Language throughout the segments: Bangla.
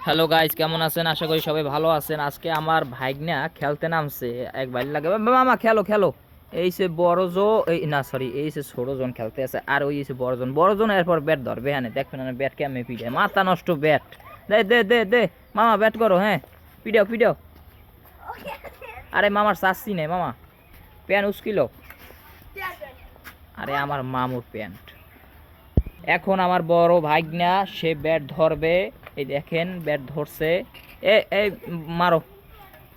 হ্যালো গাইস, কেমন আছেন? আশা করি সবাই ভালো আছেন। আজকে আমার ভাইগনা খেলতে নামছে। এক ভাই লাগে মামা খেলো খেলো। এই সে বড়জো এই না সরি এই সে ছোটজন খেলতে আছে আর ওই সে বড়জন এরপর ব্যাট ধরবে। হ্যাঁ দেখবেন না ব্যাট কেমনে পিটায়, মাথা নষ্ট ব্যাট। দে দে দে দে মামা ব্যাট করো। হ্যাঁ পিটাও পিটাও। আরে মামার চাচ্ছি নেই মামা, প্যান্ট উস্কিলো। আরে আমার মামুর প্যান্ট। এখন আমার বড় ভাইগনা সে ব্যাট ধরবে। এই দেখেন ব্যাট ধরছে। এই মারো,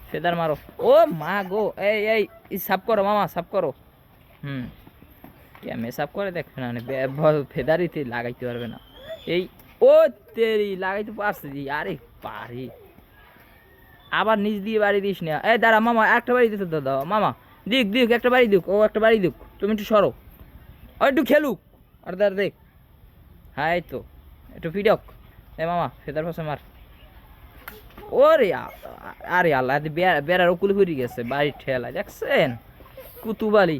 ফেদার মারো। ও মা গো, এই সাফ করো মামা, সাফ করো। হুম কেমনে সাফ করে দেখবেন না, ফেদারিতে লাগাইতে পারবে না। এই ও তেরি লাগাইতে পারছি। আরে পারি, আবার নিচ দিয়ে বাড়ি দিস না। এই দাঁড়া মামা, একটা বাড়ি দিতে দাও মামা। দিক দিক একটা বাড়ি দিক, ও একটা বাড়ি দিক, তুমি একটু সরো। ও একটু খেলুক। আর দাঁড় দেখ। হ্যাঁ এই তো একটু ফিডক। এ মামা ফেদার পাশে মার। ওরে আরে আল্লাহ, বেড়ার উকুল হয়ে গেছে বাড়ির ঠেলা দেখছেন কুতুবালি।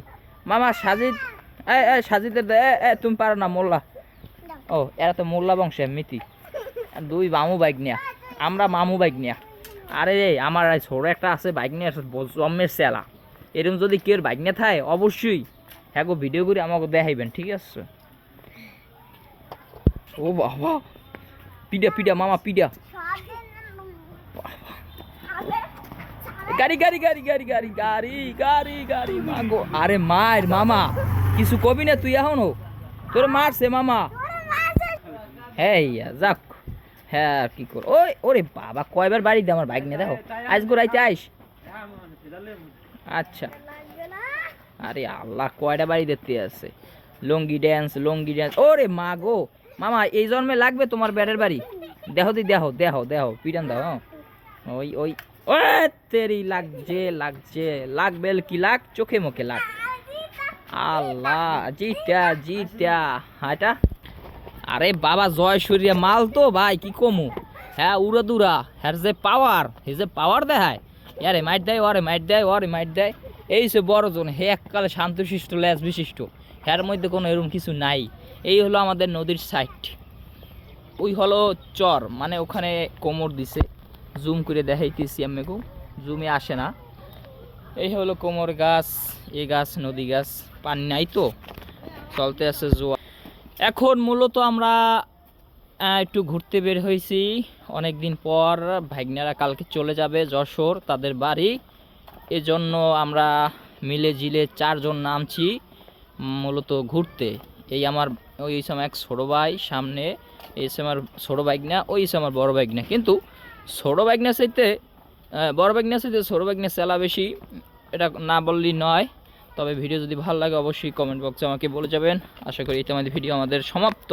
মামা সাজিদ, সাজিদের তুমি পারো না মোল্লা। ও এরা তো মোল্লা বংশে মিতি। দুই মামু বাইক নিয়া, আমরা মামু বাইক নিয়া। আরে আমার ছোট একটা আছে বাইক নিয়ে জন্মের সেলা। এরকম যদি কেউ বাইক নিয়ে থাকে অবশ্যই হ্যাঁ গো ভিডিও করে আমাকে দেখাইবেন, ঠিক আছে? ও বাবা পিডা পিডা মামা পিডা। গাড়ি গাড়ি গাড়ি গাড়ি গাড়ি গাড়ি গাড়ি গাড়ি মাগো। আরে মার মামা, কিছু কবি না তুই এখনো? তোর মারছে মামা। হ্যাঁ যাক, হ্যাঁ আর কি কর। ওই ওরে বাবা কয়বার বাড়ি দে আমার বাইক নিয়ে দেখো। আজ গো রাইতে আইস। আচ্ছা আরে আল্লাহ কয়টা বাড়ি দেখতে আছে। লঙ্গি ড্যান্স লঙ্গি ড্যান্স। ওরে মা গো মামা, এই জন্মে লাগবে তোমার ব্যাটের বাড়ি। দেখো দি দেখো দেখো দেখো পিটান দাও। ওই ওই ও তেরি লাগছে লাগছে, লাগবেল কি লাগ, চোখে মুখে লাগ। আল্লাহ জিতা জিতা হাটা। আরে বাবা জয় সূর্য মাল তো ভাই কি কমু। হ্যাঁ উড়া দুরা হ্যার যে পাওয়ার, হে যে পাওয়ার দেখায়। আরে মাইট দেয় ওরে মাইট দেয় ওরে মাইট দেয়। এই সে বড়জন, হে এককালে শান্তশিষ্ট ল্যাস বিশিষ্ট। হ্যার মধ্যে কোনো এরকম কিছু নাই। এই হলো আমাদের নদীর সাইড। ওই হলো চর, মানে ওখানে কোমর দিছে। জুম করে দেখাইতেছি আমিকে, জুমে আসে না। এই হলো কোমর গাছ, এই গাছ নদী গাছ, পানি নাই তো চলতে আছে জোয়ার। এখন মূলত আমরা একটু ঘুরতে বের হয়েছি অনেক দিন পর। ভাগ্নারা কালকে চলে যাবে যশোর তাদের বাড়ি, এজন্য আমরা মিলে জিলে 4 জন নামছি মূলত ঘুরতে। এই আমার ওই সময় এক ছোটো ভাই সামনে, এই আমার ছোটো ভাগ্না, ওই আমার বড় ভাগ্না। কিন্তু ছোটো ভাগ্না চাইতে বড় ভাগ্না চাইতে ছোটো ভাগ্না চেলা বেশি, এটা না বললেই নয়। তবে ভিডিও যদি ভালো লাগে অবশ্যই কমেন্ট বক্সে আমাকে বলে যাবেন। আশা করি এটা আমাদের ভিডিও আমাদের সমাপ্ত।